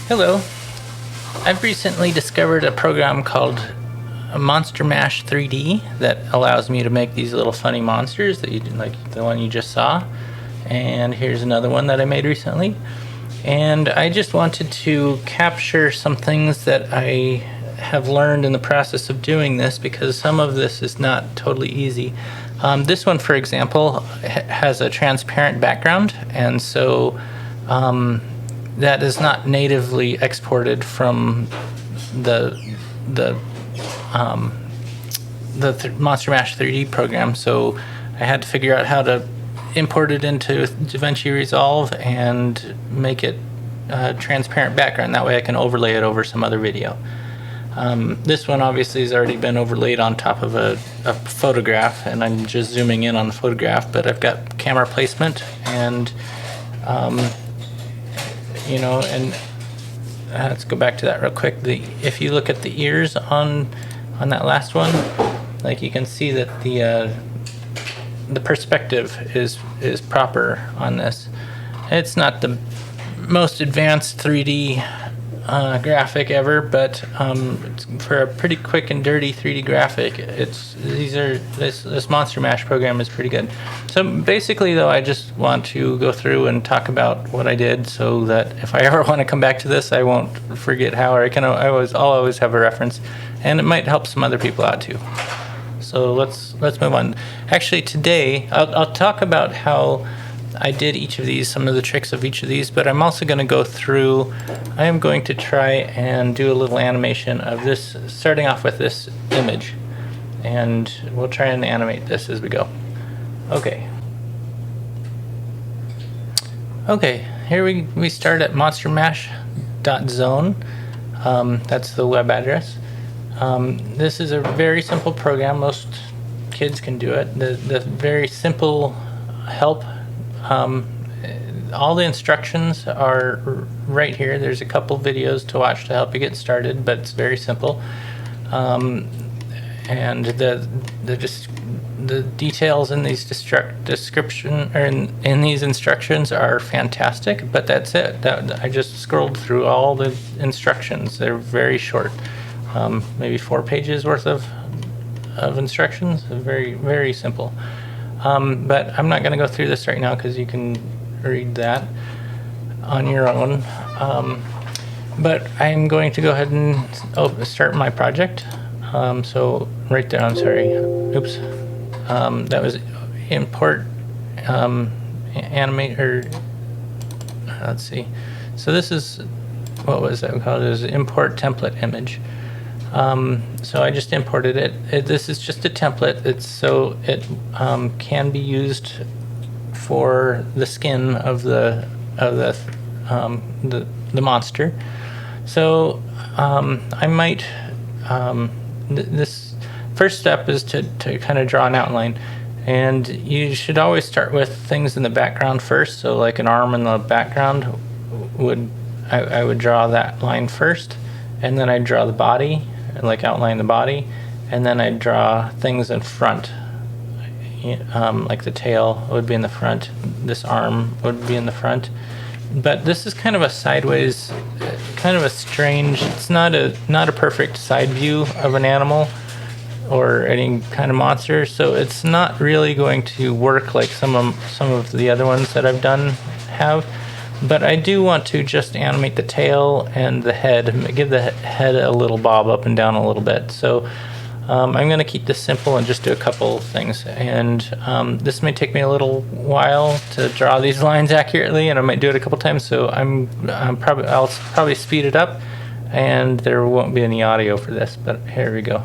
Hello. I've recently discovered a program called Monster Mash 3D that allows me to make these little funny monsters that like the one you just saw. And here's another one that I made recently. And I just wanted to capture some things that I have learned in the process of doing this, because some of this is not totally easy. This one, for example, has a transparent background, and so that is not natively exported from the Monster Mash 3D program. So I had to figure out how to import it into Davinci Resolve and make it a transparent background. That way I can overlay it over some other video. This one obviously has already been overlaid on top of a photograph, and I'm just zooming in on the photograph, but I've got camera placement and let's go back to that real quick. If you look at the ears on that last one, like you can see that the perspective is proper on this. It's not the most advanced 3D graphic ever, but for a pretty quick and dirty 3D graphic, this Monster Mash program is pretty good. So basically, though, I just want to go through and talk about what I did, so that if I ever want to come back to this, I won't forget how, or I'll always have a reference, and it might help some other people out too. So let's move on. Actually, today I'll talk about how I did each of these, some of the tricks of each of these, but I'm also going to go through, I am going to try and do a little animation of this, starting off with this image, and we'll try and animate this as we go. Okay, here we start at monstermash.zone. That's the web address. This is a very simple program. Most kids can do it. The very simple help. All the instructions are right here. There's a couple videos to watch to help you get started, but it's very simple. And the details in these in these instructions are fantastic. But that's it. I just scrolled through all the instructions. They're very short, maybe 4 pages worth of instructions. Very, very simple. But I'm not going to go through this right now, because you can read that on your own. But I'm going to go ahead and start my project. So right there, I'm sorry. Oops. That was import animate, or let's see. So this is, what was that called? It was import template image. So I just imported it. This is just a template. It can be used for the skin of the monster. So I might this first step is to kind of draw an outline, and you should always start with things in the background first. So like an arm in the background I would draw that line first, and then I'd draw the body, like outline the body, and then I'd draw things in front, like the tail would be in the front, this arm would be in the front. But this is kind of a sideways, kind of a strange, it's not a perfect side view of an animal or any kind of monster, so it's not really going to work like some of the other ones that I've done have. But I do want to just animate the tail and the head, give the head a little bob up and down a little bit. So I'm going to keep this simple and just do a couple things. And this may take me a little while to draw these lines accurately, and I might do it a couple times. So I'll probably speed it up, and there won't be any audio for this. But here we go.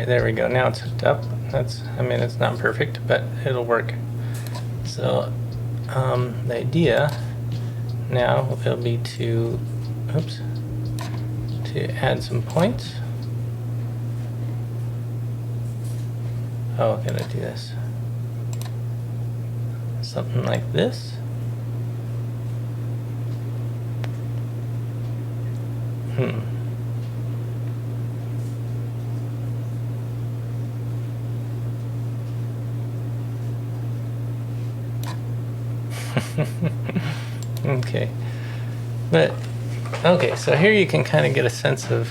Okay, there we go. Now it's hooked up. I mean, it's not perfect, but it'll work. So the idea now will be to add some points. Oh, can I do this? Something like this. Okay, but okay, so here you can kind of get a sense of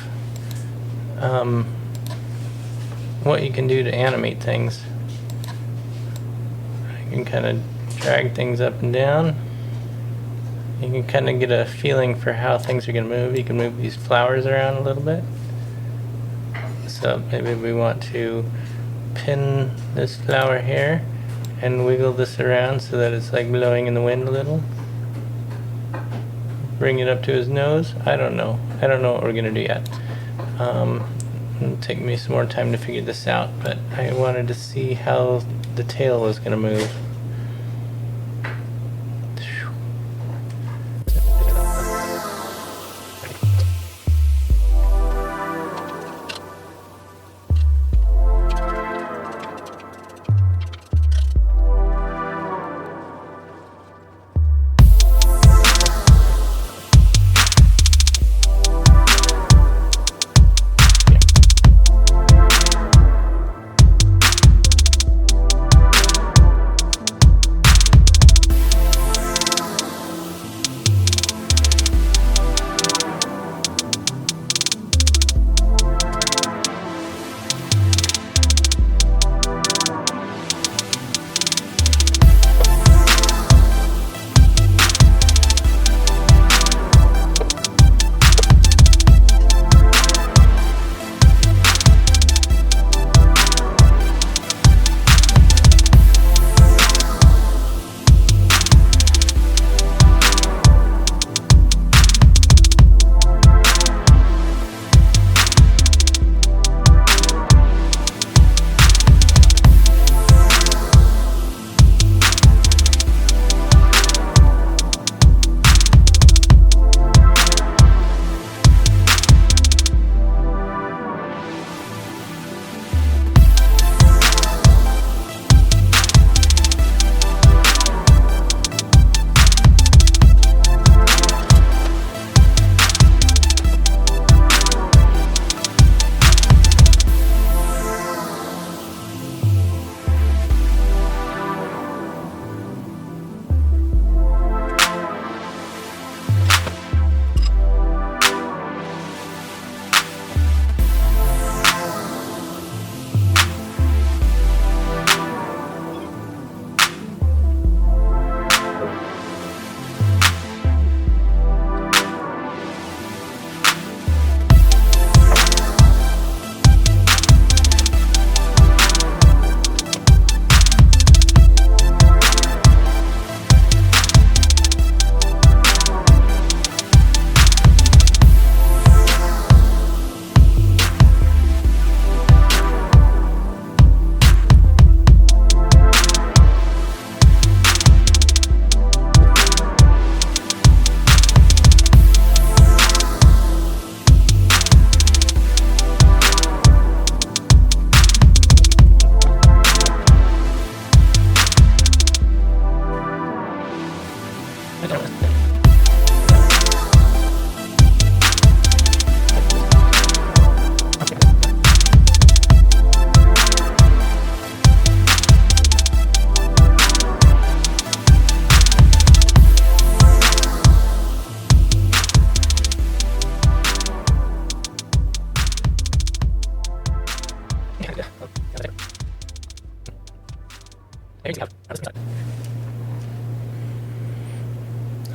what you can do to animate things. You can kind of drag things up and down. You can kind of get a feeling for how things are going to move. You can move these flowers around a little bit. So maybe we want to pin this flower here and wiggle this around so that it's like blowing in the wind a little. Bring it up to his nose. I don't know what we're going to do yet. It'll take me some more time to figure this out, but I wanted to see how the tail was going to move.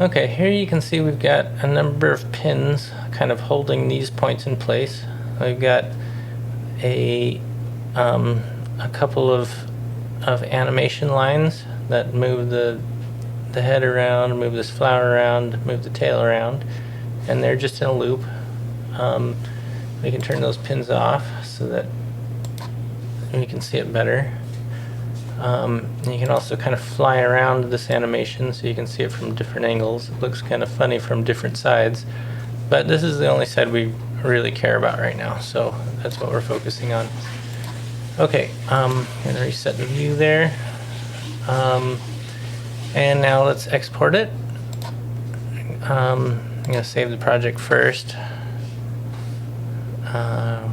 Okay, here you can see we've got a number of pins kind of holding these points in place. We've got a couple of animation lines that move the head around, move this flower around, move the tail around, and they're just in a loop. We can turn those pins off so that you can see it better. You can also kind of fly around this animation so you can see it from different angles. It looks kind of funny from different sides, but this is the only side we really care about right now, so that's what we're focusing on. Okay, I'm going to reset the view there. And now let's export it. I'm going to save the project first.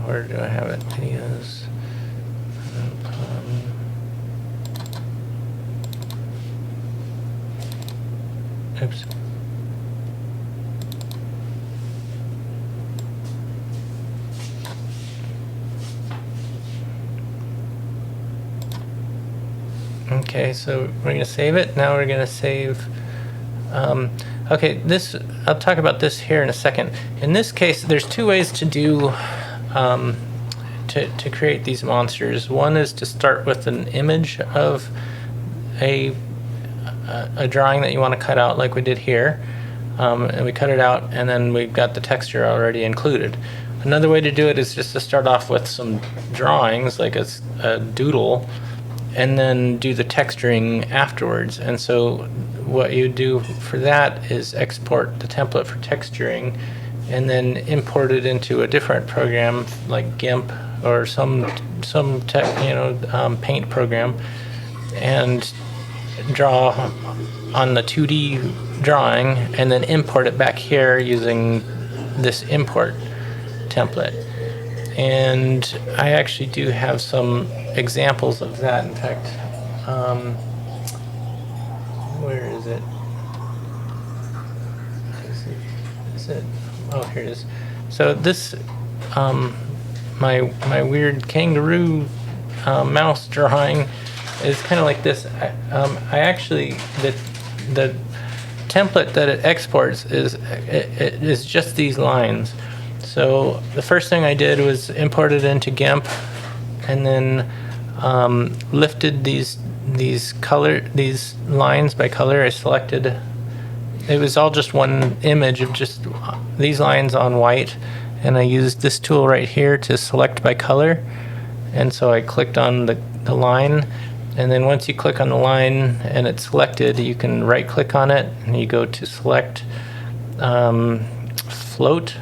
Where do I have it? Videos. Oops. Okay, so we're going to save it. Now we're going to save. Okay, I'll talk about this here in a second. In this case, there's two ways to do to create these monsters. One is to start with an image of a drawing that you want to cut out, like we did here, and we cut it out, and then we've got the texture already included. Another way to do it is just to start off with some drawings, like a doodle, and then do the texturing afterwards. And so what you do for that is export the template for texturing and then import it into a different program like GIMP or some paint program, and draw on the 2D drawing and then import it back here using this import template. And I actually do have some examples of that. In fact, where is it? Is it? Oh, here it is. So this, my weird kangaroo mouse drawing is kind of like this. I actually the template that it exports is just these lines. So the first thing I did was import it into GIMP, and then lifted these lines by color. I selected. It was all just one image of just these lines on white, and I used this tool right here to select by color. And so I clicked on the line, and then once you click on the line and it's selected, you can right click on it and you go to select float.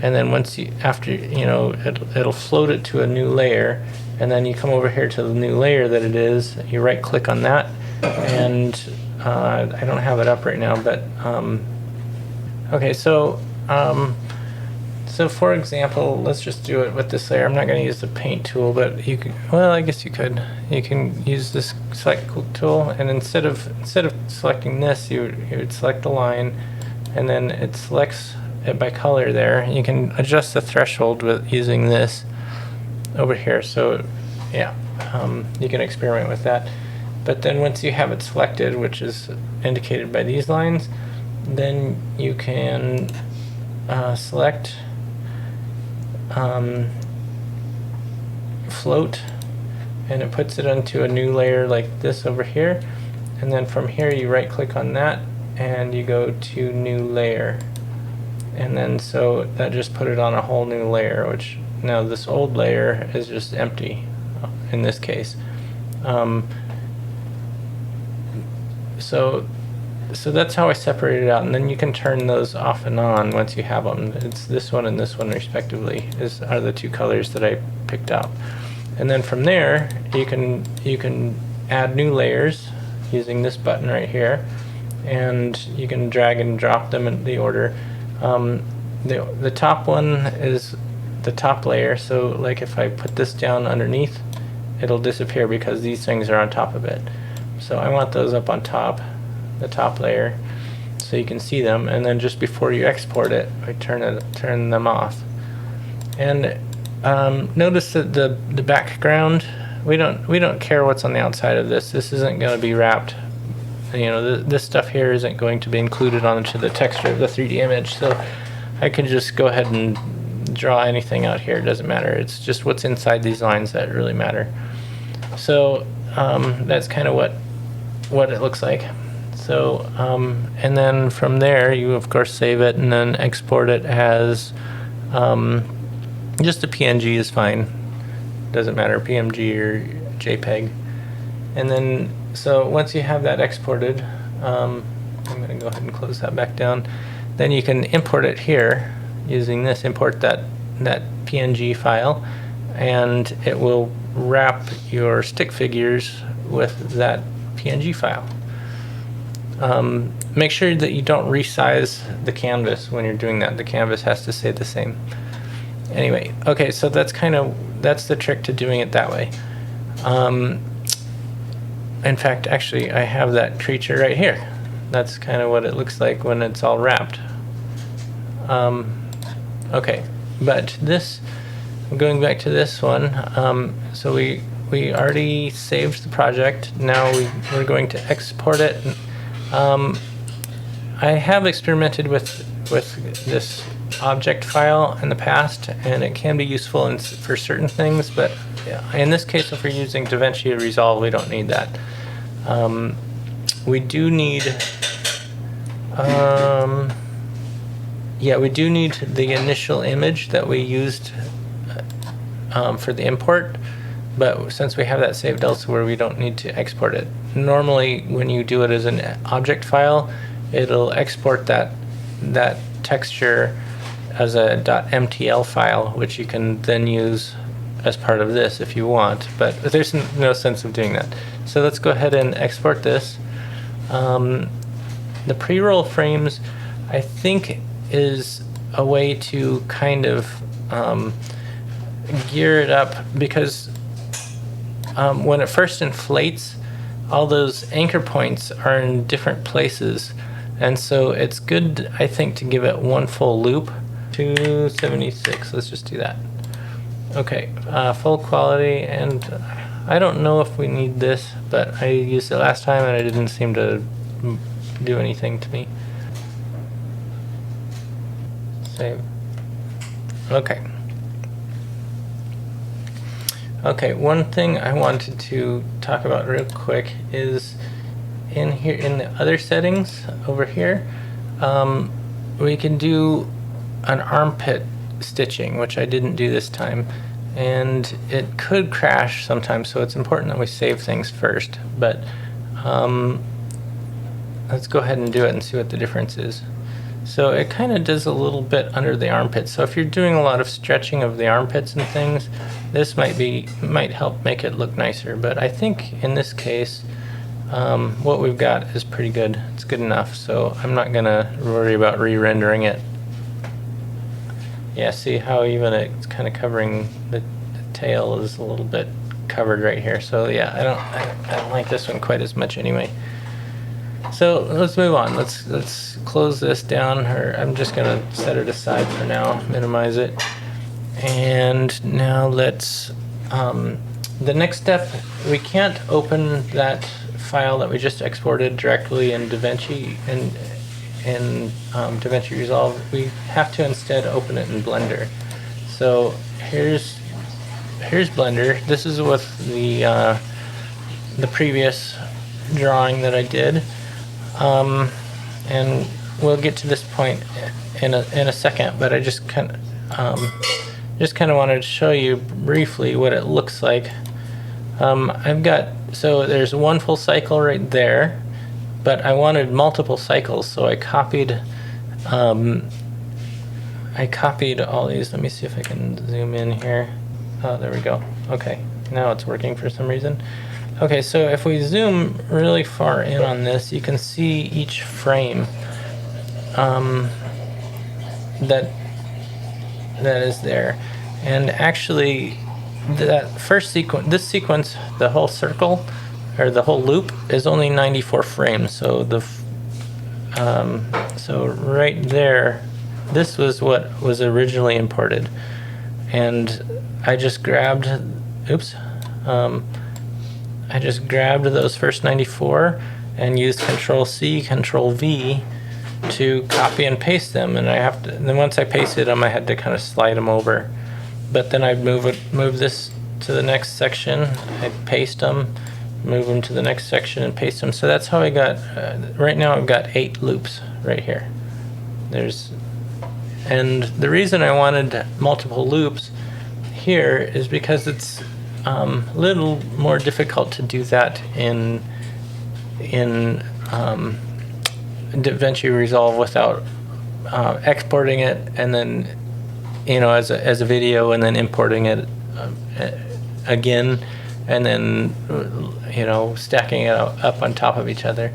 And then once it'll float it to a new layer, and then you come over here to the new layer that it is, you right click on that, and I don't have it up right now, but okay, so for example, let's just do it with this layer. I'm not going to use the paint tool, but you could, well, I guess you could. You can use this select tool, and instead of selecting this, you would select the line, and then it selects it by color there. You can adjust the threshold with using this over here. So yeah, you can experiment with that. But then once you have it selected, which is indicated by these lines, then you can select float, and it puts it onto a new layer like this over here. And then from here you right click on that and you go to new layer. And then so that just put it on a whole new layer, which now this old layer is just empty in this case. So that's how I separate it out, and then you can turn those off and on once you have them. It's this one and this one respectively are the two colors that I picked out. And then from there you can add new layers using this button right here, and you can drag and drop them in the order. The top one is the top layer, so like if I put this down underneath, it'll disappear because these things are on top of it. So I want those up on top, the top layer, so you can see them. And then just before you export it, I turn them off. And notice that the background, we don't care what's on the outside of this. This isn't going to be wrapped. This stuff here isn't going to be included onto the texture of the 3D image, so I can just go ahead and draw anything out here. It doesn't matter. It's just what's inside these lines that really matter. So that's kind of what it looks like. So and then from there you of course save it and then export it as just a PNG is fine. doesn't matter, PNG or JPEG. And then, so once you have that exported, I'm going to go ahead and close that back down. Then you can import it here using this, import that PNG file, and it will wrap your stick figures with that PNG file. Make sure that you don't resize the canvas when you're doing that. The canvas has to stay the same. Anyway, okay, so that's the trick to doing it that way. In fact, actually, I have that creature right here. That's kind of what it looks like when it's all wrapped. Okay, but this, going back to this one, so we already saved the project. Now we're going to export it. I have experimented with this object file in the past, and it can be useful for certain things, but in this case, if we're using Davinci Resolve, we don't need that. We do need we do need the initial image that we used for the import, but since we have that saved elsewhere, we don't need to export it. Normally, when you do it as an object file, it'll export that texture as a .mtl file, which you can then use as part of this if you want, but there's no sense of doing that. So let's go ahead and export this. The pre-roll frames, I think, is a way to kind of gear it up, because when it first inflates, all those anchor points are in different places, and so it's good, I think, to give it one full loop. 276, let's just do that. Okay, full quality, and I don't know if we need this, but I used it last time and it didn't seem to do anything to me. Save. Okay. Okay, one thing I wanted to talk about real quick is in here, in the other settings over here, we can do an armpit stitching, which I didn't do this time, and it could crash sometimes, so it's important that we save things first. But let's go ahead and do it and see what the difference is. So it kind of does a little bit under the armpit. So if you're doing a lot of stretching of the armpits and things, this might help make it look nicer. But I think in this case, what we've got is pretty good. It's good enough. So I'm not gonna worry about re-rendering it. Yeah, see how even it's kind of covering the tail is a little bit covered right here. So yeah, I don't like this one quite as much anyway. So let's move on. Let's close this down. Or I'm just gonna set it aside for now, minimize it. And now let's, the next step, we can't open that file that we just exported directly in Davinci, in Davinci Resolve. We have to instead open it in Blender. So here's Blender. This is with the previous drawing that I did, and we'll get to this point in a second. But I just kind of wanted to show you briefly what it looks like. So there's one full cycle right there, but I wanted multiple cycles, so I copied all these. Let me see if I can zoom in here. Oh, there we go. Okay, now it's working for some reason. Okay, so if we zoom really far in on this, you can see each frame that is there. And actually, that first sequence, this sequence, the whole circle, or the whole loop, is only 94 frames. So so right there, this was what was originally imported, and I just grabbed, I just grabbed those first 94 and used Control-C, Control-V to copy and paste them. And then once I pasted them, I had to kind of slide them over. But then I'd move this to the next section, I'd paste them, move them to the next section and paste them. So that's how I got, right now I've got 8 loops right here. And the reason I wanted multiple loops here is because a little more difficult to do that in Davinci Resolve without exporting it and then, you know, as a video, and then importing it again, and then, you know, stacking it up on top of each other.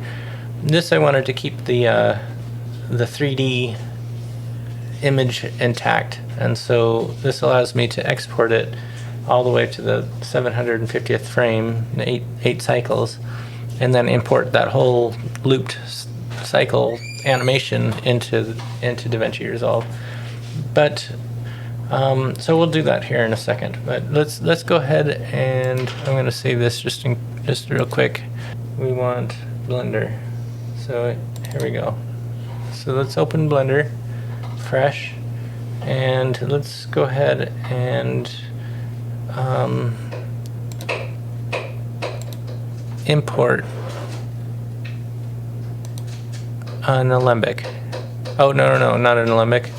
This I wanted to keep the 3D image intact, and so this allows me to export it all the way to the 750th frame in 8 cycles, and then import that whole looped cycle animation into Davinci Resolve. But so we'll do that here in a second. But let's go ahead, and I'm going to save this just real quick. We want Blender, so here we go. So let's open Blender, fresh, and let's go ahead and import an alembic. Oh, no, not an alembic.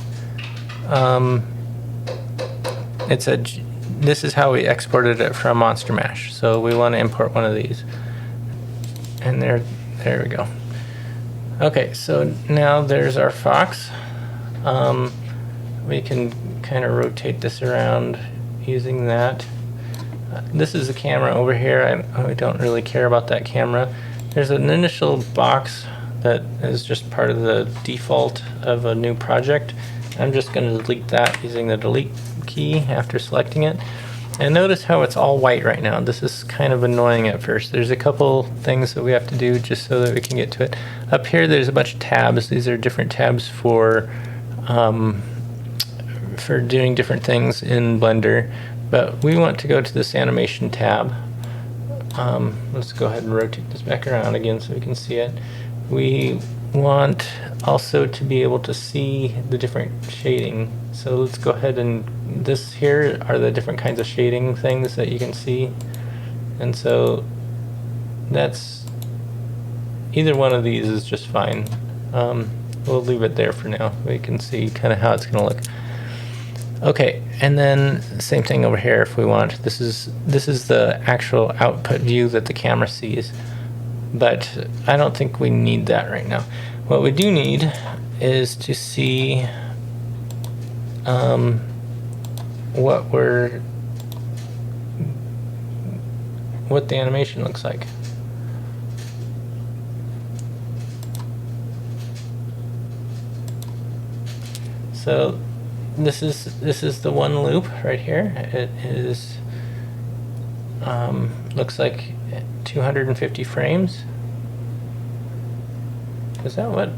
This is how we exported it from Monster Mash. So we want to import one of these. And there we go. Okay, so now there's our fox. We can kind of rotate this around using that. This is the camera over here. I don't really care about that camera. There's an initial box that is just part of the default of a new project. I'm just going to delete that using the delete key after selecting it. And notice how it's all white right now. This is kind of annoying at first. There's a couple things that we have to do just so that we can get to it. Up here there's a bunch of tabs. These are different tabs for doing different things in Blender. But we want to go to this animation tab. Let's go ahead and rotate this back around again so we can see it. We want also to be able to see the different shading. So let's go ahead, and this here are the different kinds of shading things that you can see. And so that's either one of these is just fine. We'll leave it there for now. We can see kind of how it's going to look. Okay, and then same thing over here if we want. This is the actual output view that the camera sees, but I don't think we need that right now. What we do need is to see what the animation looks like. So this is the one loop right here. It is looks like 250 frames. Is that what?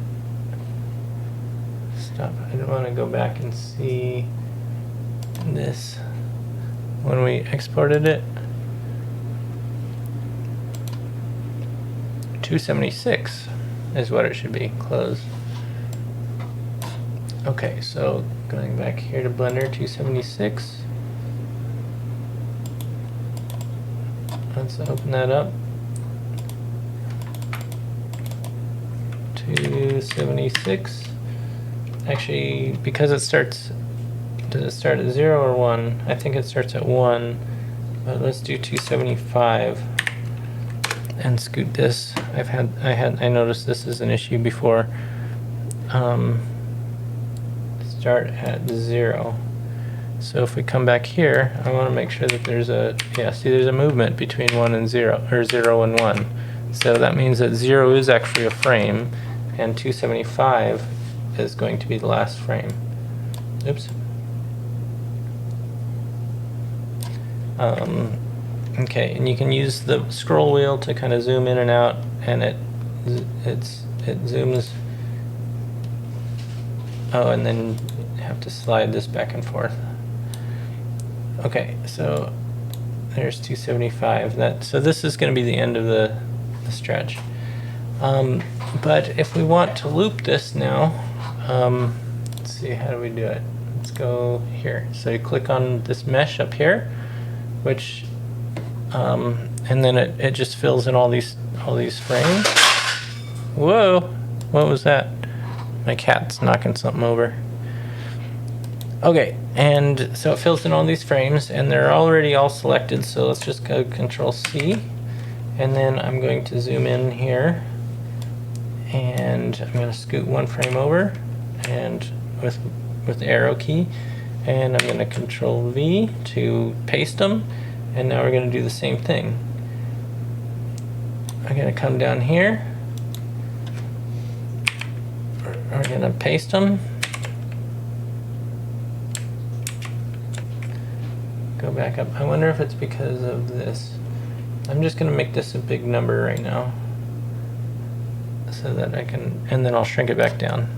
Stop. I don't want to go back and see this when we exported it. 276 is what it should be. Close. Okay, so going back here to Blender, 276. Let's open that up. 276. Actually, because it starts, does it start at 0 or 1? I think it starts at 1, but let's do 275 and scoot this. I noticed this is an issue before. Start at 0. So if we come back here, I want to make sure that there's there's a movement between 1 and 0, or 0 and 1. So that means that 0 is actually a frame, and 275 is going to be the last frame. Oops. Okay, and you can use the scroll wheel to kind of zoom in and out, and it zooms. Oh, and then you have to slide this back and forth. Okay, so there's 275. So this is going to be the end of the stretch. But if we want to loop this now, let's see, how do we do it? Let's go here. So you click on this mesh up here, which, and then it just fills in all these frames. Whoa, what was that? My cat's knocking something over. Okay, and so it fills in all these frames, and they're already all selected, so let's just go Control C, and then I'm going to zoom in here, and I'm going to scoot one frame over, and with the arrow key, and I'm going to Control V to paste them, and now we're going to do the same thing. I'm going to come down here, we're going to paste them, go back up. I wonder if it's because of this. I'm just going to make this a big number right now so that I can, and then I'll shrink it back down.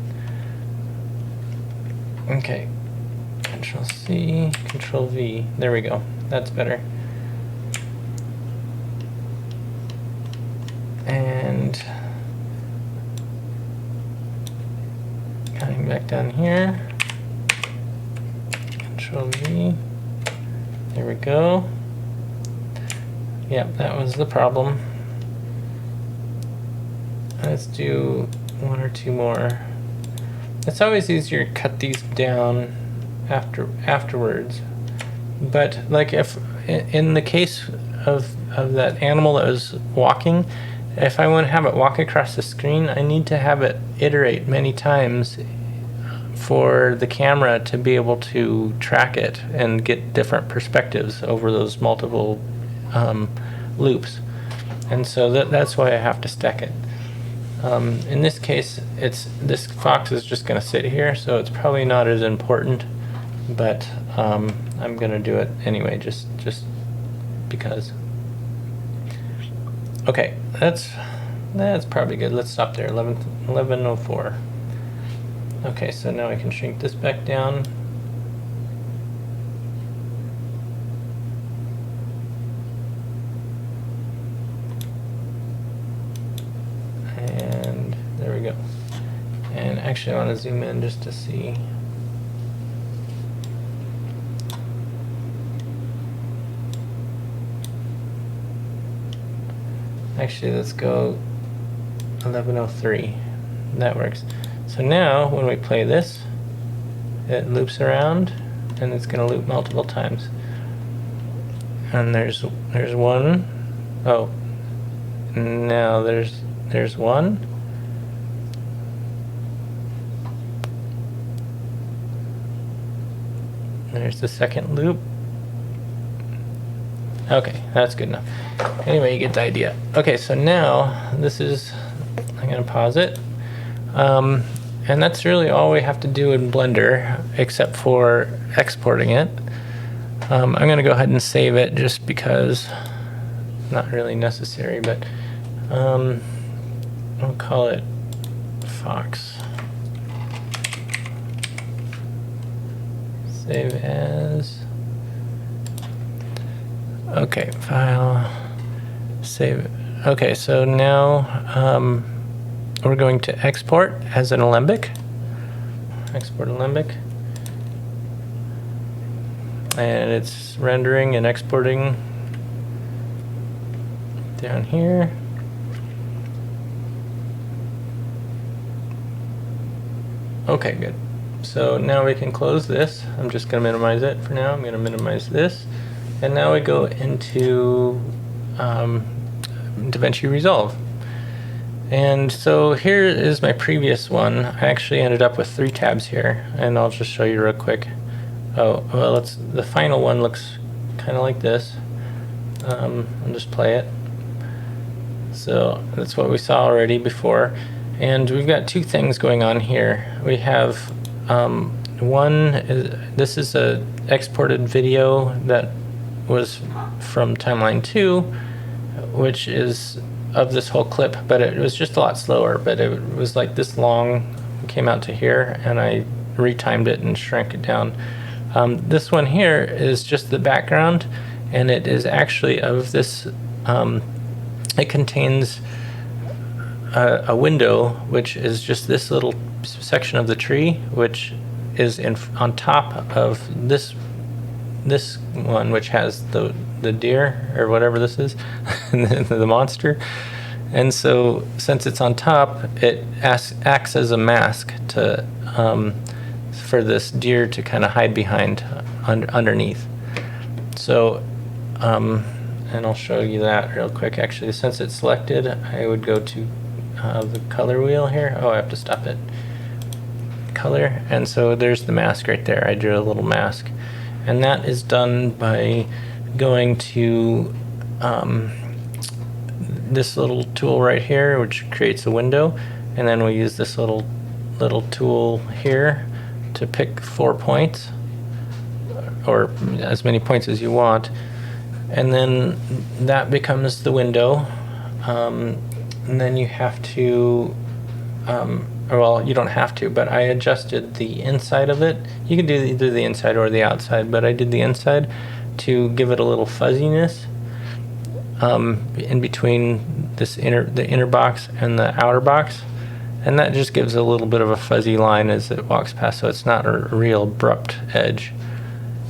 Okay, Control C, Control V, there we go, that's better. And coming back down here, Control V. There we go. Yep, that was the problem. Let's do one or two more. It's always easier to cut these down afterwards. But like if in the case of that animal that was walking, if I want to have it walk across the screen, I need to have it iterate many times for the camera to be able to track it and get different perspectives over those multiple loops. And so that's why I have to stack it. In this case, this fox is just going to sit here, so it's probably not as important, but I'm going to do it anyway, just because. Okay, that's probably good. Let's stop there. 11:04. Okay, so now I can shrink this back down. And there we go. And actually I want to zoom in just to see. Actually, let's go 11:03. That works. So now, when we play this, it loops around, and it's going to loop multiple times. And there's one. Oh, now there's one. There's the second loop. Okay, that's good enough. Anyway, you get the idea. Okay, so now this is, I'm going to pause it. And that's really all we have to do in Blender, except for exporting it. I'm going to go ahead and save it just because, not really necessary, but I'll call it Fox. Save as. Okay, file, save. Okay, so now we're going to export as an alembic. Export alembic. And it's rendering and exporting down here. Okay, good. So now we can close this. I'm just going to minimize it for now. I'm going to minimize this. And now we go into Davinci Resolve. And so here is my previous one. I actually ended up with 3 tabs here, and I'll just show you real quick. Oh, well, the final one looks kind of like this. I'll just play it. So that's what we saw already before. And we've got 2 things going on here. We have one, this is a exported video that was from timeline 2, which is of this whole clip, but it was just a lot slower, but it was like this long. It came out to here, and I retimed it and shrank it down. This one here is just the background, and it is actually of this, it contains a window, which is just this little section of the tree, which is on top of this one, which has the deer or whatever this is, the monster. And so since it's on top, it acts as a mask to for this deer to kind of hide behind underneath. So, and I'll show you that real quick. Actually, since it's selected, I would go to the color wheel here. Oh, I have to stop it. Color, and so there's the mask right there. I drew a little mask, and that is done by going to this little tool right here, which creates a window, and then we use this little tool here to pick 4 points, or as many points as you want, and then that becomes the window. And then you have to well, you don't have to, but I adjusted the inside of it. You can do either the inside or the outside, but I did the inside to give it a little fuzziness in between the inner box and the outer box, and that just gives a little bit of a fuzzy line as it walks past, so it's not a real abrupt edge,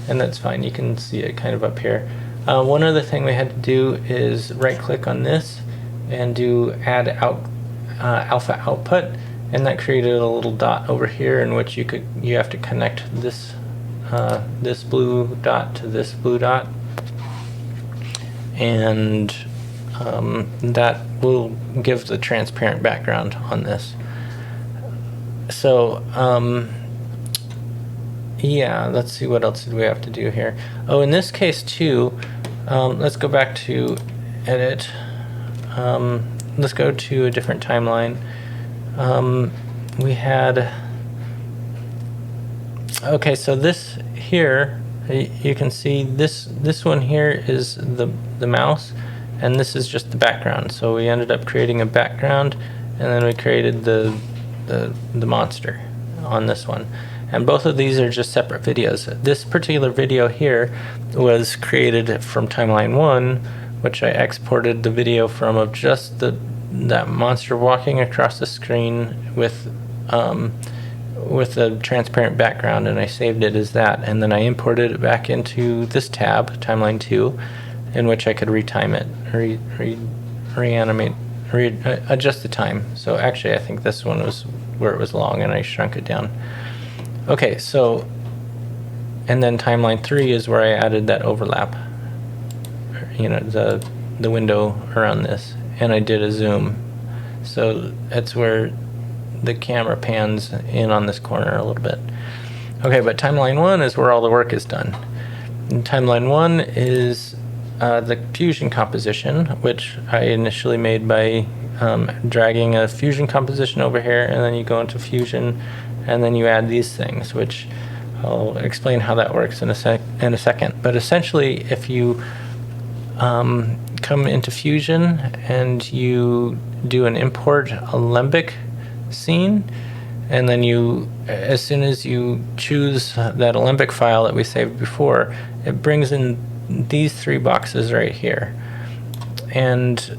and that's fine. You can see it kind of up here. One other thing we had to do is right-click on this and do add alpha output, and that created a little dot over here in which you have to connect this this blue dot to this blue dot, and that will give the transparent background on this. So yeah, let's see, what else did we have to do here. Oh, in this case too, let's go back to edit. Let's go to a different timeline. We had, okay, so this here, you can see this one here is the mouse, and this is just the background. So we ended up creating a background, and then we created the monster on this one. And both of these are just separate videos. This particular video here was created from timeline 1, which I exported the video from, of just that monster walking across the screen with a transparent background, and I saved it as that, and then I imported it back into this tab, timeline 2, in which I could retime it, reanimate, adjust the time. So actually I think this one was where it was long and I shrunk it down. Okay, so, and then timeline 3 is where I added that overlap, you know, the window around this, and I did a zoom. So that's where the camera pans in on this corner a little bit. Okay, but timeline 1 is where all the work is done. And timeline 1 is the fusion composition, which I initially made by dragging a fusion composition over here, and then you go into fusion, and then you add these things, which I'll explain how that works in a second. But essentially, if you come into Fusion and you do an import alembic scene, and then you, as soon as you choose that alembic file that we saved before, it brings in these 3 boxes right here, and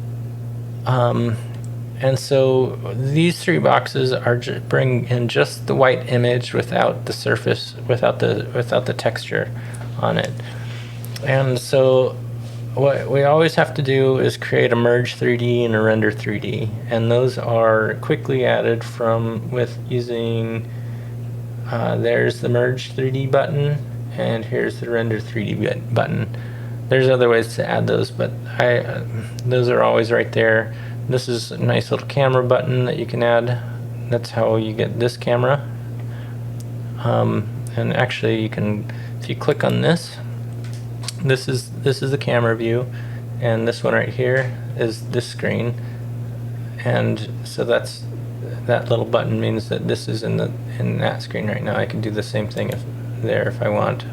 so these 3 boxes are bring in just the white image without the surface, without the texture on it. And so what we always have to do is create a merge 3D and a render 3D, and those are quickly added with using there's the merge 3D button, and here's the render 3D button. There's other ways to add those, but those are always right there. This is a nice little camera button that you can add. That's how you get this camera. And actually, you can, if you click on this, this is the camera view, and this one right here is this screen. And so that little button means that this is in that screen right now. I can do the same thing if I want.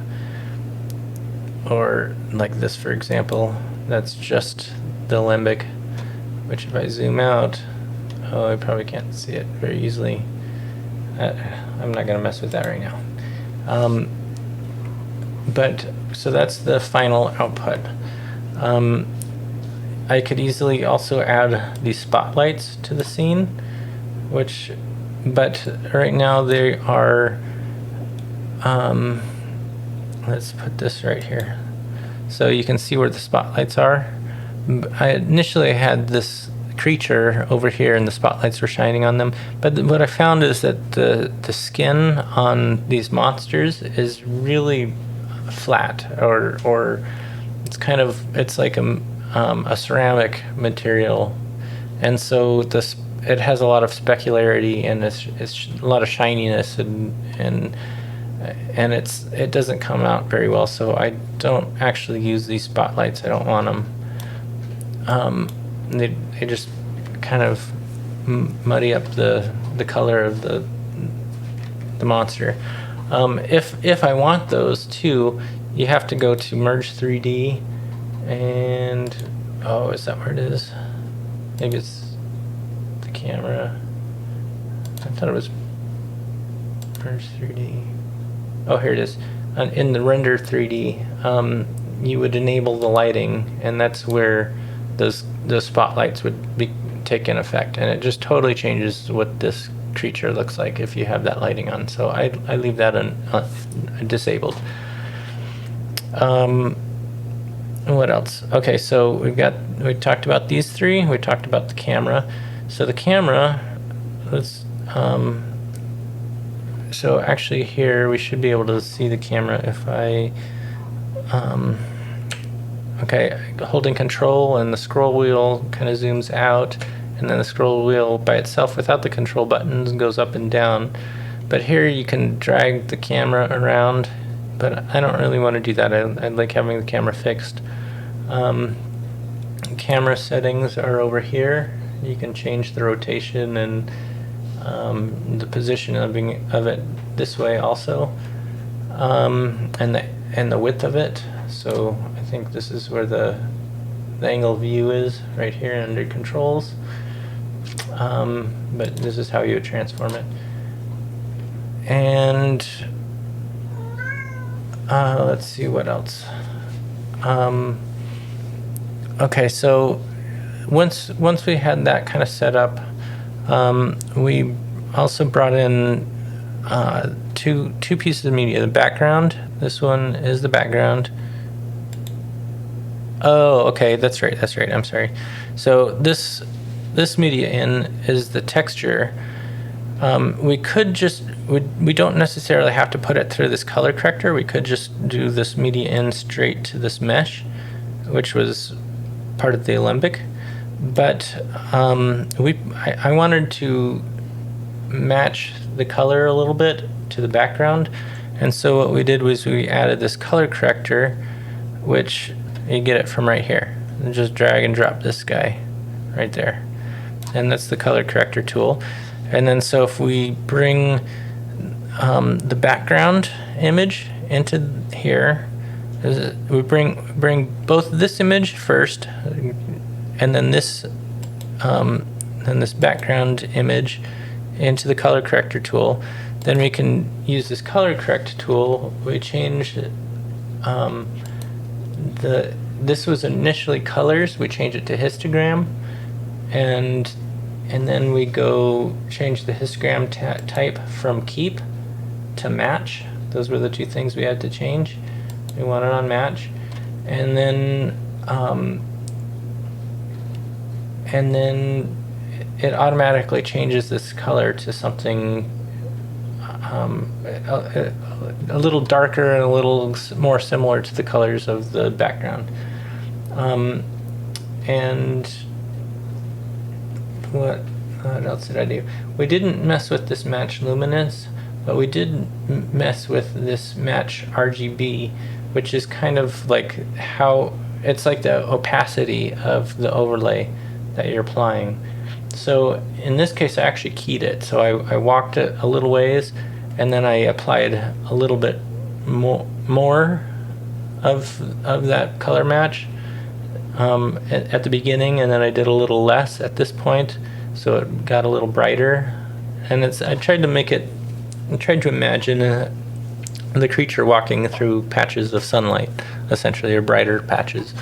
Or like this, for example, that's just the alembic, which if I zoom out, oh, I probably can't see it very easily. I'm not going to mess with that right now. But so that's the final output. I could easily also add these spotlights to the scene, but right now they are, let's put this right here. So you can see where the spotlights are. I initially had this creature over here and the spotlights were shining on them. But what I found is that the skin on these monsters is really flat, or it's like a ceramic material, and so it has a lot of specularity, and it's a lot of shininess, and it doesn't come out very well. So I don't actually use these spotlights. I don't want them. They just kind of muddy up the color of the monster. If I want those too, you have to go to Merge 3D, and oh, is that where it is? Maybe it's the camera. I thought it was Merge 3D. Oh, here it is. In the Render 3D, you would enable the lighting, and that's where those spotlights would take in effect, and it just totally changes what this creature looks like if you have that lighting on. So I leave that disabled. What else? Okay, so we talked about these three. We talked about the camera. So the camera, so actually here we should be able to see the camera if I, okay, holding control and the scroll wheel kind of zooms out, and then the scroll wheel by itself without the control buttons goes up and down. But here you can drag the camera around, but I don't really want to do that. I like having the camera fixed. Camera settings are over here. You can change the rotation and the position of it this way also, and the width of it. So I think this is where the angle view is, right here under controls. But this is how you would transform it. And let's see what else. Okay, so once we had that kind of set up, we also brought in two pieces of media. The background. This one is the background. Oh, okay, that's right. I'm sorry. So this media in is the texture. We could just we don't necessarily have to put it through this color corrector. We could just do this media in straight to this mesh, which was part of the Alembic. But I wanted to match the color a little bit to the background, and so what we did was we added this color corrector, which you get it from right here. And just drag and drop this guy right there, and that's the color corrector tool. And then so if we bring the background image into here, we bring both this image first, and then this background image into the color corrector tool. Then we can use this color correct tool. We change this was initially colors. We change it to histogram, and then we go change the histogram type from keep to match. Those were the two things we had to change. We want it on match, and then it automatically changes this color to something a little darker and a little more similar to the colors of the background. And what else did I do? We didn't mess with this match luminance, but we did mess with this match RGB, which is kind of like how it's like the opacity of the overlay that you're applying. So in this case, I actually keyed it. So I walked it a little ways, and then I applied a little bit more of that color match at the beginning, and then I did a little less at this point, so it got a little brighter. And I tried to imagine the creature walking through patches of sunlight, essentially, or brighter patches.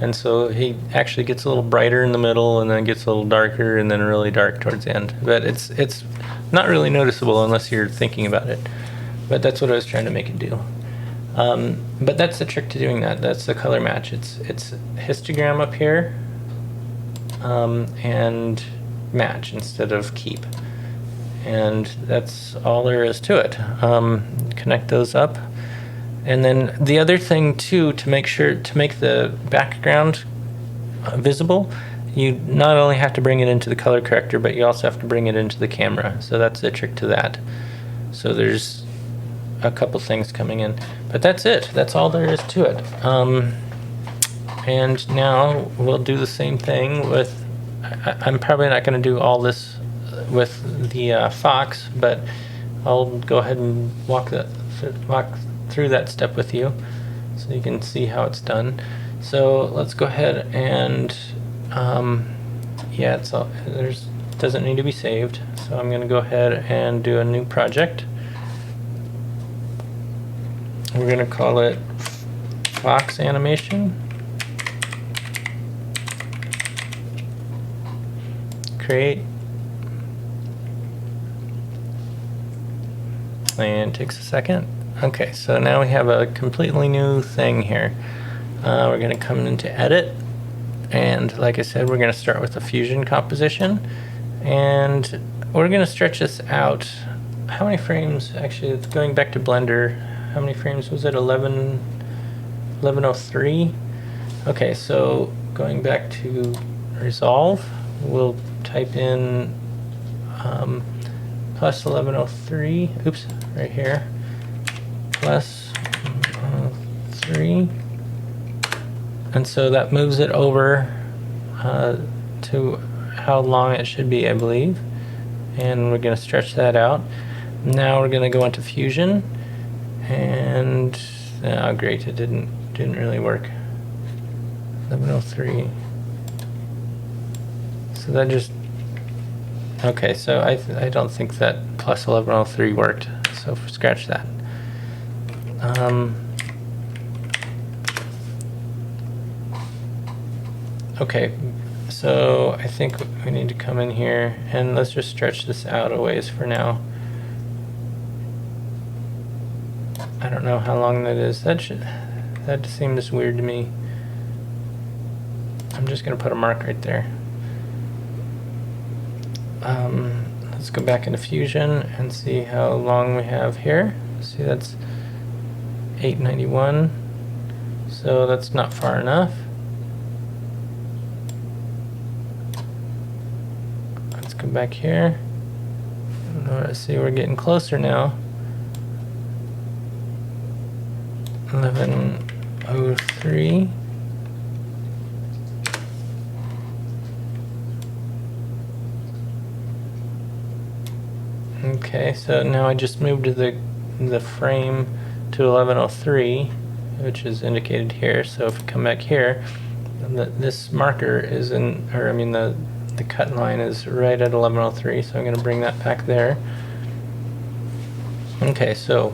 And so he actually gets a little brighter in the middle, and then gets a little darker, and then really dark towards the end. But it's not really noticeable unless you're thinking about it. But that's what I was trying to make it do. But that's the trick to doing that. That's the color match. It's histogram up here, and match instead of keep. And that's all there is to it. Connect those up. And then the other thing too, to make the background visible, you not only have to bring it into the color corrector, but you also have to bring it into the camera. So that's the trick to that. So there's a couple things coming in, but that's it. That's all there is to it. And now we'll do the same thing with, I'm probably not going to do all this with the fox, but I'll go ahead and walk through that step with you so you can see how it's done. So let's go ahead and yeah, doesn't need to be saved. So I'm going to go ahead and do a new project. We're going to call it Fox Animation. Create. And it takes a second. Okay, so now we have a completely new thing here. We're going to come into Edit, and like I said, we're going to start with the Fusion composition, and we're going to stretch this out. How many frames? Actually, it's going back to Blender. How many frames was it? 1103. Okay, so going back to Resolve, we'll type in plus 1103. Oops, right here. Plus 3. And so that moves it over to how long it should be, I believe. And we're going to stretch that out. Now we're going to go into Fusion. And oh great, it didn't really work. 1103. So that just, okay, so I don't think that plus 1103 worked, so scratch that. Okay, so I think we need to come in here and let's just stretch this out a ways for now. I don't know how long that is. That seems weird to me. I'm just gonna put a mark right there. Let's go back into Fusion and see how long we have here. See, that's 891, so that's not far enough. Let's go back here. Let's see, we're getting closer now. 1103. Okay, so now I just moved the frame to 1103, which is indicated here. So if we come back here, this marker is in, or I mean the cut line is right at 1103. So I'm going to bring that back there. Okay, so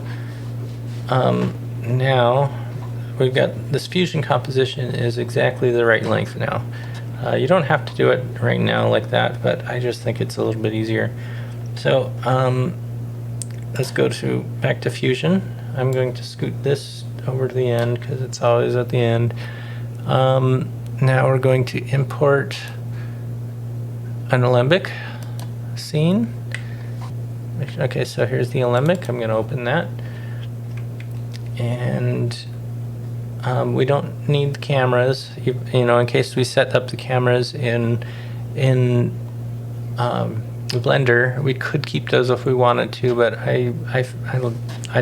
now we've got this fusion composition is exactly the right length now. You don't have to do it right now like that, but I just think it's a little bit easier. So let's go back to Fusion. I'm going to scoot this over to the end because it's always at the end. Now we're going to import an alembic scene. Okay, so here's the alembic. I'm going to open that. And we don't need the cameras, you know, in case we set up the cameras in Blender. We could keep those if we wanted to, but I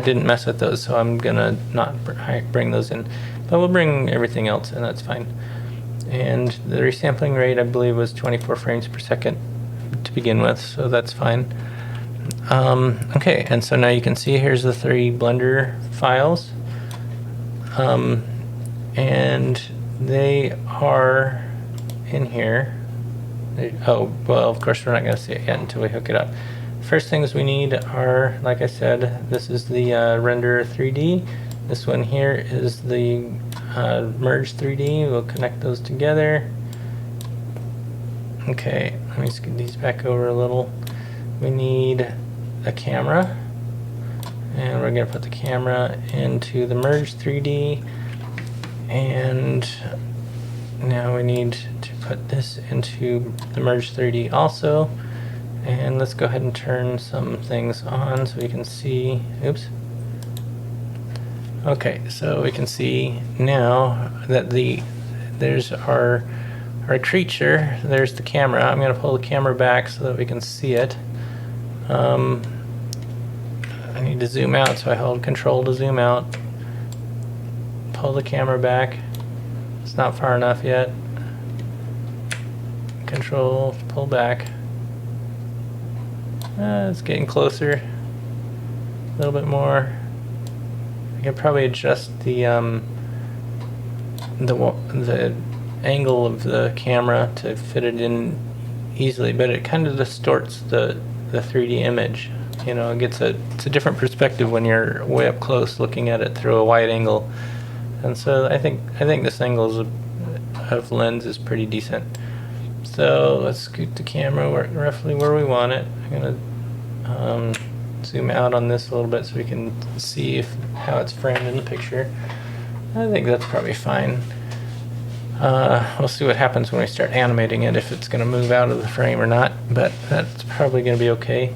didn't mess with those, so I'm gonna not bring those in. But we'll bring everything else in, that's fine. And the resampling rate, I believe, was 24 frames per second to begin with, so that's fine. Okay, and so now you can see here's the 3 Blender files. And they are in here. Oh, well, of course we're not going to see it yet until we hook it up. First things we need are, like I said, this is the render 3D. This one here is the merge 3D. We'll connect those together. Okay, let me scoot these back over a little. We need a camera, and we're going to put the camera into the merge 3D. And now we need to put this into the Merge 3D also. And let's go ahead and turn some things on so we can see, oops. Okay, so we can see now that there's our creature, there's the camera. I'm going to pull the camera back so that we can see it. I need to zoom out, so I hold Control to zoom out. Pull the camera back. It's not far enough yet. Control, pull back. It's getting closer. A little bit more. I could probably adjust the angle of the camera to fit it in easily, but it kind of distorts the 3D image. You know, it's a different perspective when you're way up close looking at it through a wide angle. And so I think this angle of lens is pretty decent. So let's scoot the camera roughly where we want it. I'm gonna zoom out on this a little bit so we can see how it's framed in the picture. I think that's probably fine. We'll see what happens when we start animating it, if it's going to move out of the frame or not, but that's probably going to be okay.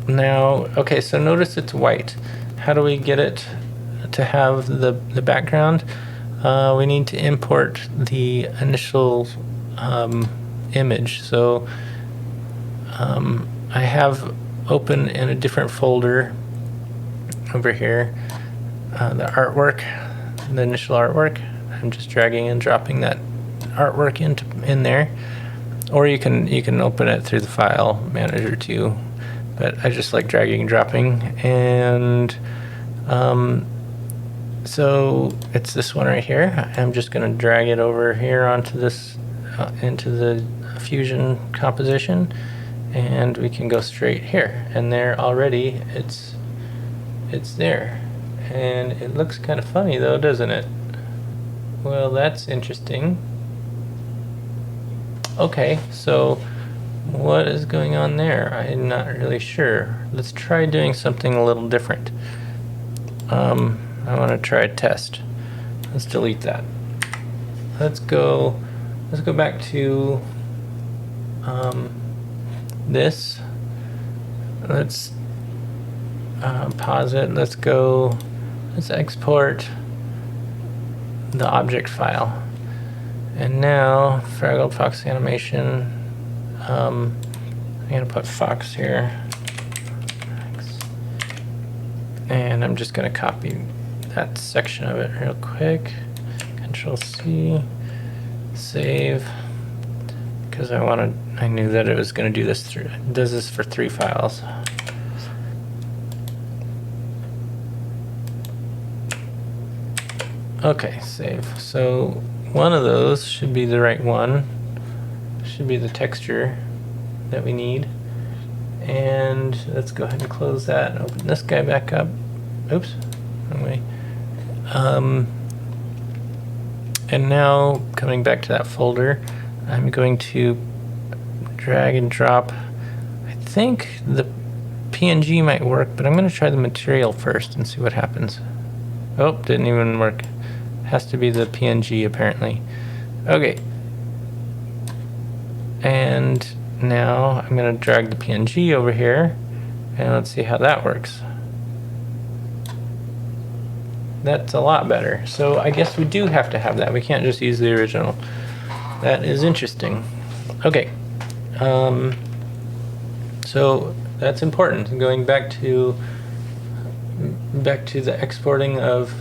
Now, okay, so notice it's white. How do we get it to have the background? We need to import the initial image. So I have open in a different folder over here the artwork, the initial artwork. I'm just dragging and dropping that artwork in there, or you can open it through the file manager too, but I just like dragging and dropping. And so it's this one right here. I'm just going to drag it over here onto this into the Fusion composition, and we can go straight here, and there already it's there. And it looks kind of funny though, doesn't it? Well, that's interesting. Okay, so what is going on there? I'm not really sure. Let's try doing something a little different. I want to try a test. Let's delete that. Let's go back to this. Let's pause it. Let's export the object file. And now Fraggle Fox animation. I'm gonna put Fox here, and I'm just gonna copy that section of it real quick. Control C, save, because I knew that it was gonna do this through. It does this for 3 files. Okay, save. So one of those should be the right one. Should be the texture that we need. And let's go ahead and close that and open this guy back up. Oops, wrong way. And now coming back to that folder, I'm going to drag and drop. I think the PNG might work, but I'm going to try the material first and see what happens. Oh, didn't even work. Has to be the PNG apparently. Okay. And now I'm going to drag the PNG over here, and let's see how that works. That's a lot better. So I guess we do have to have that. We can't just use the original. That is interesting. Okay. So that's important. Going back to the exporting of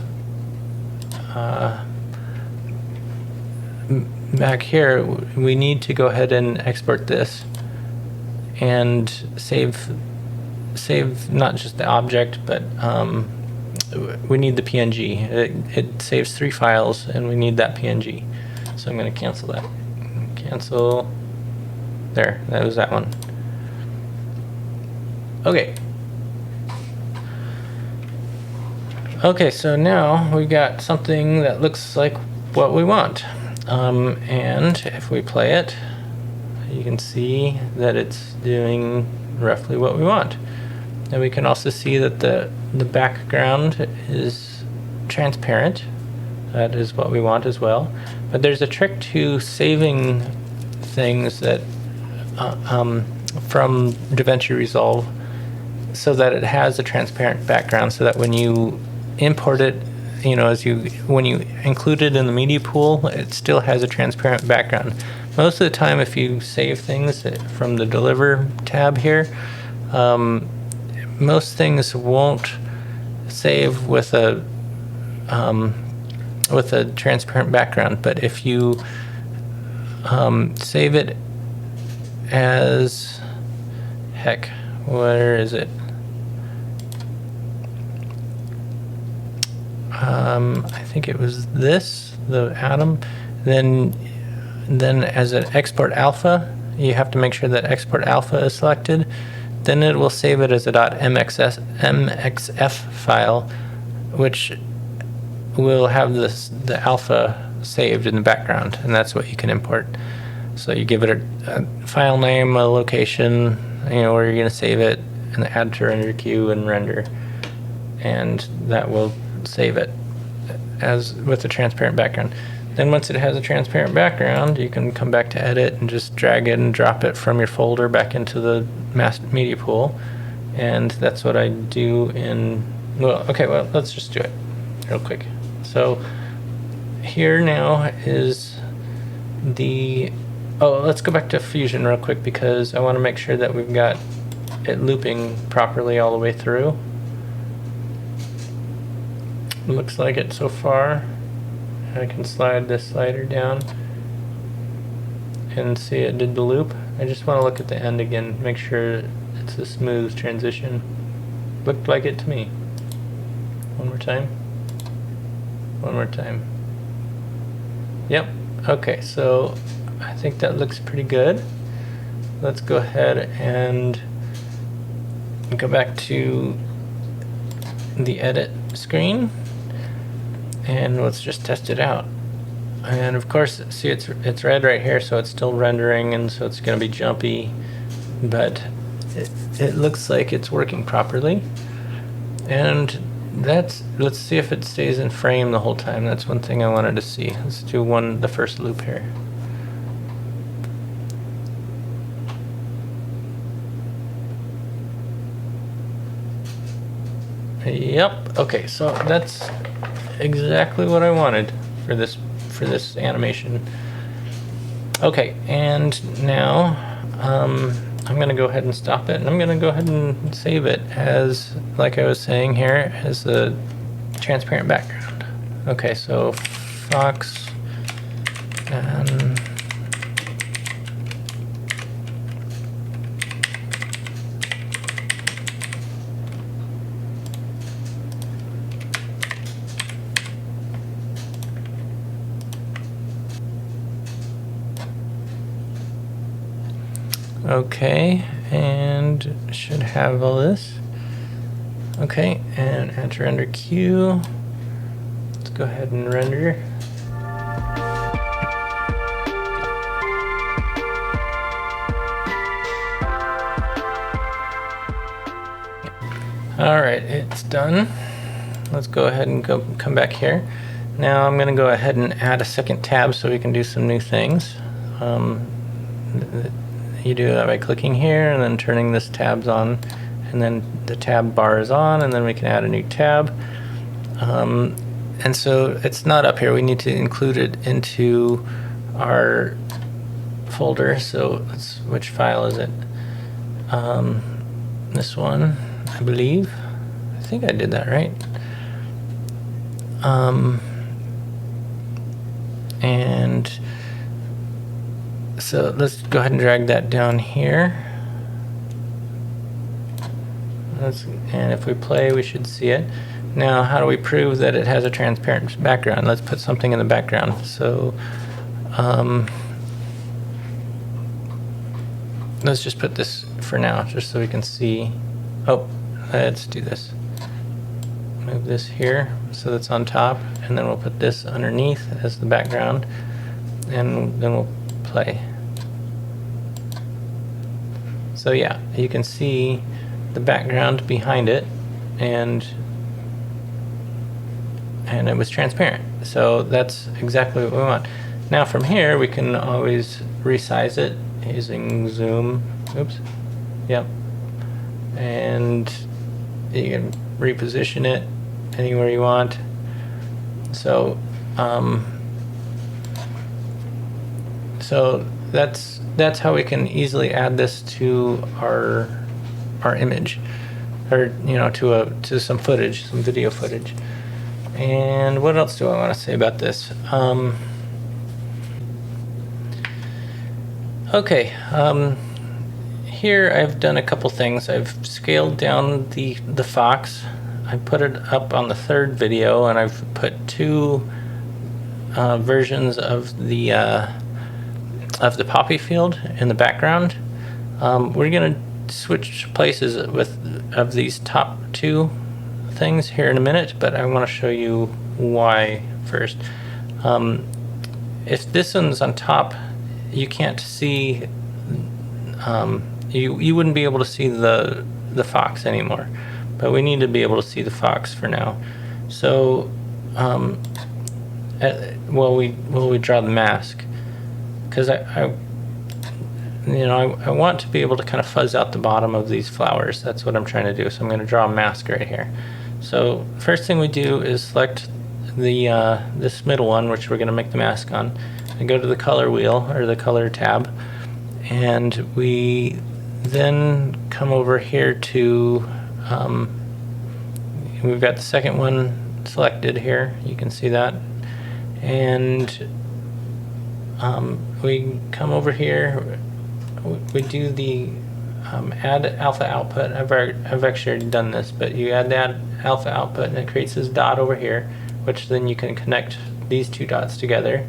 back here, we need to go ahead and export this and save not just the object, but we need the PNG. It saves 3 files, and we need that PNG. So I'm going to cancel that. Cancel. There, that was that one. Okay. Okay, so now we got something that looks like what we want. And if we play it, you can see that it's doing roughly what we want. And we can also see that the background is transparent. That is what we want as well. But there's a trick to saving things that from Davinci Resolve so that it has a transparent background, so that when you import it, you know, when you include it in the media pool, it still has a transparent background. Most of the time, if you save things from the Deliver tab here, most things won't save with a transparent background. But if you save it as, heck, where is it? I think it was this, the atom. Then as an export alpha, you have to make sure that export alpha is selected. Then it will save it as a .mxf file, which will have the alpha saved in the background, and that's what you can import. So you give it a file name, a location, you know, where you're going to save it, and add to render queue and render, and that will save it as with a transparent background. Then once it has a transparent background, you can come back to edit and just drag it and drop it from your folder back into the master media pool. And that's what I do in, well, okay, well, let's just do it real quick. So here now is the, oh, let's go back to Fusion real quick, because I want to make sure that we've got it looping properly all the way through. Looks like it so far. I can slide this slider down and see it did the loop. I just want to look at the end again, make sure it's a smooth transition. Looked like it to me. One more time. One more time. Yep. Okay, so I think that looks pretty good. Let's go ahead and go back to the edit screen, and let's just test it out. And of course, see, it's red right here, so it's still rendering, and so it's going to be jumpy, but it looks like it's working properly. And let's see if it stays in frame the whole time. That's one thing I wanted to see. Let's do the first loop here. Yep. Okay, so that's exactly what I wanted for this animation. Okay, and now I'm going to go ahead and stop it, and I'm going to go ahead and save it as, like I was saying here, as a transparent background. Okay, so Fox and okay, and should have all this. Okay, and add to render queue. Let's go ahead and render. All right, it's done. Let's go ahead and come back here. Now I'm going to go ahead and add a second tab so we can do some new things. You do that by clicking here and then turning this tabs on, and then the tab bar is on, and then we can add a new tab. And so it's not up here. We need to include it into our folder. So which file is it? This one, I believe. I think I did that right. And so let's go ahead and drag that down here. And if we play, we should see it. Now, how do we prove that it has a transparent background? Let's put something in the background. So let's just put this for now, just so we can see. Oh, let's do this. Move this here so that's on top, and then we'll put this underneath as the background, and then we'll play. So yeah, you can see the background behind it, and it was transparent. So that's exactly what we want. Now from here we can always resize it using zoom. Oops. Yep. And you can reposition it anywhere you want. So so that's how we can easily add this to our image, or to some footage, some video footage. And what else do I want to say about this? Okay, here I've done a couple things. I've scaled down the fox. I put it up on the third video, and I've put two versions of the poppy field in the background. We're gonna switch places of these top two things here in a minute, but I want to show you why first. If this one's on top, you can't see, you wouldn't be able to see the fox anymore, but we need to be able to see the fox for now. So while we draw the mask, because I want to be able to kind of fuzz out the bottom of these flowers. That's what I'm trying to do. So I'm going to draw a mask right here. So first thing we do is select the this middle one, which we're going to make the mask on, and go to the color wheel, or the color tab, and we then come over here to we've got the second one selected here. You can see that, and we come over here. We do the add alpha output. I've actually already done this, but you add that alpha output, and it creates this dot over here, which then you can connect these two dots together.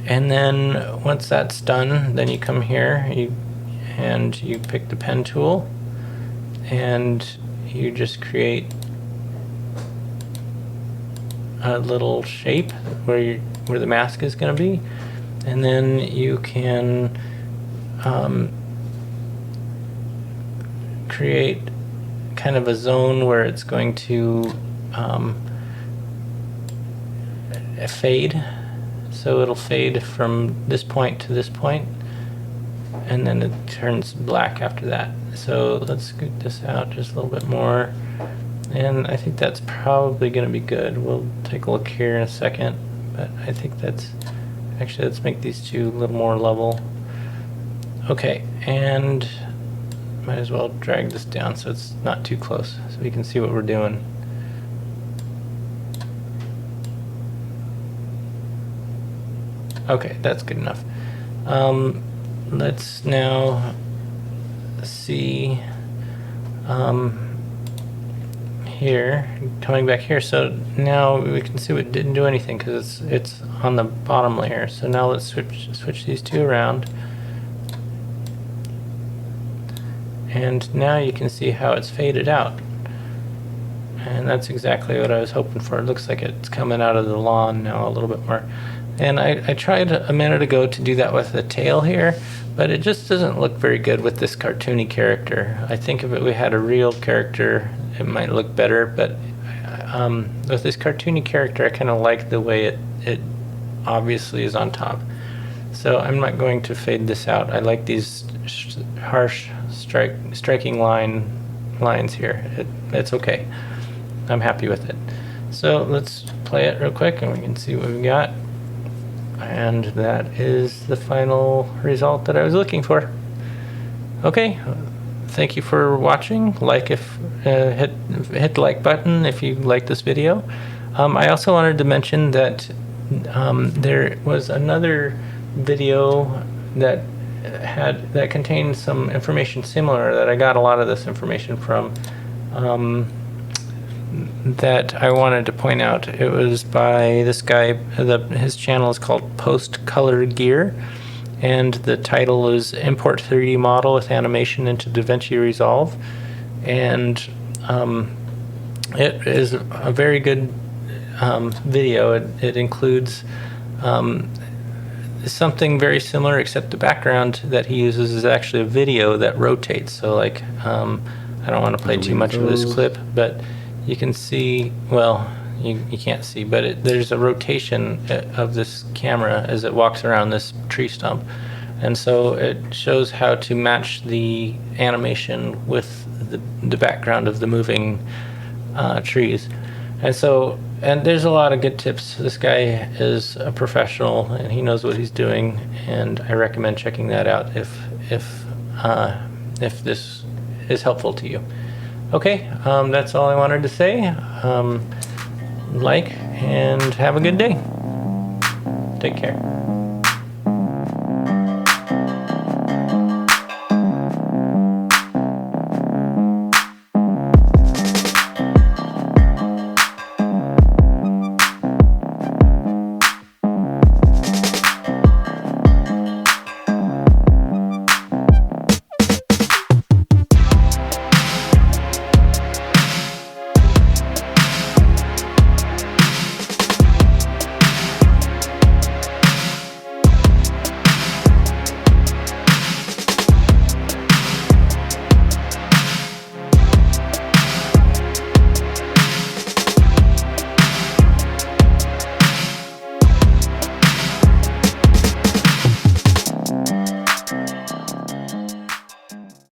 And then once that's done, then you come here and you pick the pen tool, and you just create a little shape where the mask is going to be, and then you can create kind of a zone where it's going to fade. So it'll fade from this point to this point, and then it turns black after that. So let's scoot this out just a little bit more, and I think that's probably going to be good. We'll take a look here in a second, but I think that's actually, let's make these two a little more level. Okay, and might as well drag this down so it's not too close, so we can see what we're doing. Okay, that's good enough. Let's now see here, coming back here. So now we can see it didn't do anything because it's on the bottom layer. So now let's switch these two around. And now you can see how it's faded out. And that's exactly what I was hoping for. It looks like it's coming out of the lawn now a little bit more. And I tried a minute ago to do that with the tail here, but it just doesn't look very good with this cartoony character. I think if we had a real character, it might look better, but with this cartoony character, I kind of like the way it obviously is on top. So I'm not going to fade this out. I like these harsh striking lines here. It's okay. I'm happy with it. So let's play it real quick and we can see what we've got. And that is the final result that I was looking for. Okay, thank you for watching. Hit the like button if you like this video. I also wanted to mention that there was another video that contained some information similar that I got a lot of this information from, that I wanted to point out. It was by this guy. His channel is called Post Color Gear, and the title is Import 3D Model with Animation into Davinci Resolve. And it is a very good video. It includes something very similar, except the background that he uses is actually a video that rotates. So I don't want to play too much of this clip, but you can see, well, you can't see, but there's a rotation of this camera as it walks around this tree stump. And so it shows how to match the animation with the background of the moving trees. And there's a lot of good tips. This guy is a professional and he knows what he's doing, and I recommend checking that out if this is helpful to you. Okay, that's all I wanted to say. Like and have a good day. Take care.